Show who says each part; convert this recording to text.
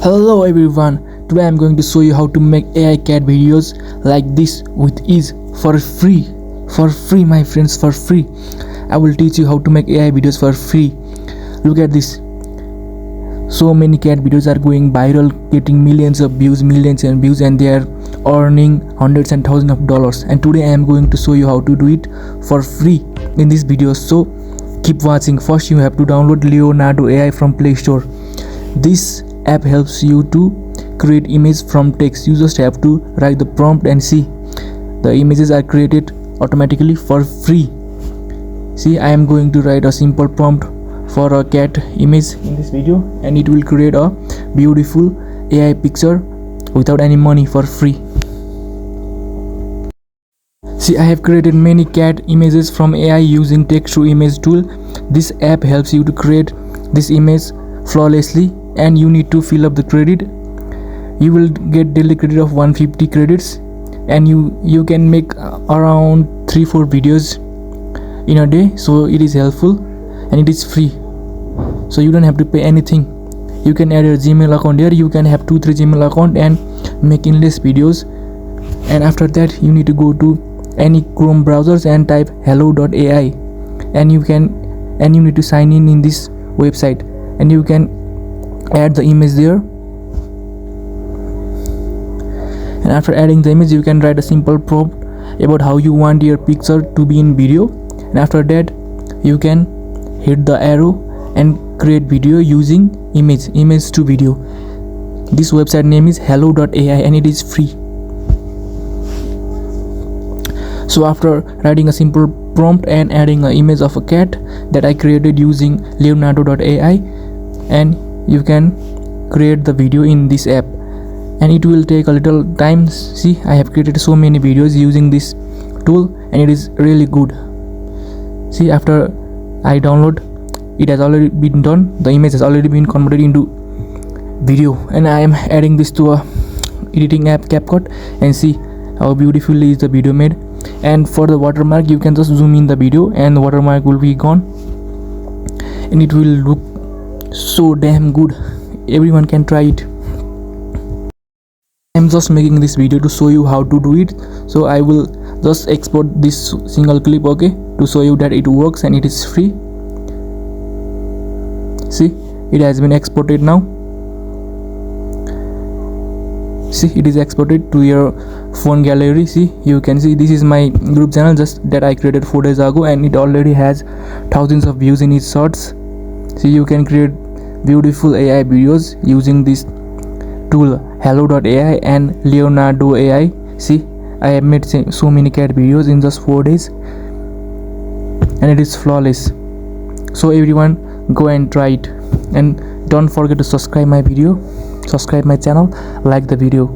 Speaker 1: Hello everyone, today I am going to show you how to make AI cat videos like this with ease for free my friends, for free. I will teach you how to make AI videos for free. Look at this. So many cat videos are going viral, getting millions and views, and they are earning hundreds and thousands of dollars. And today I am going to show you how to do it for free in this video. So keep watching. First you have to download Leonardo AI from Play Store. This app helps you to create image from text. You just have to write the prompt and see the images are created automatically for free. See, I am going to write a simple prompt for a cat image in this video, and it will create a beautiful AI picture without any money, for free. See, I have created many cat images from AI using text to image tool. This app helps you to create this image flawlessly, and you need to fill up the credit. You will get daily credit of 150 credits, and you can make around 3-4 videos in a day. So it is helpful and it is free, so you don't have to pay anything. You can add your Gmail account here. You can have 2-3 Gmail account and make endless videos. And after that you need to go to any Chrome browsers and type hello.ai, and you need to sign in this website, and you can add the image there. And after adding the image, you can write a simple prompt about how you want your picture to be in video, and after that you can hit the arrow and create video using image to video. This website name is hello.ai and it is free. So after writing a simple prompt and adding an image of a cat that I created using leonardo.ai, and you can create the video in this app, and it will take a little time. See, I have created so many videos using this tool, and it is really good. See, after I download, it has already been done. The image has already been converted into video, and I am adding this to a editing app, CapCut, and see how beautifully is the video made. And for the watermark, you can just zoom in the video and the watermark will be gone, and it will look so damn good. Everyone can try it. I'm just making this video to show you how to do it, so I will just export this single clip, okay, to show you that it works and it is free. See, it has been exported now. See, it is exported to your phone gallery. See, you can see this is my group channel just that I created 4 days ago, and it already has thousands of views in its shorts. See, you can create beautiful AI videos using this tool hello.ai and leonardo AI. See, I have made so many cat videos in just 4 days, and it is flawless. So everyone, go and try it, and don't forget to subscribe my channel, like the video.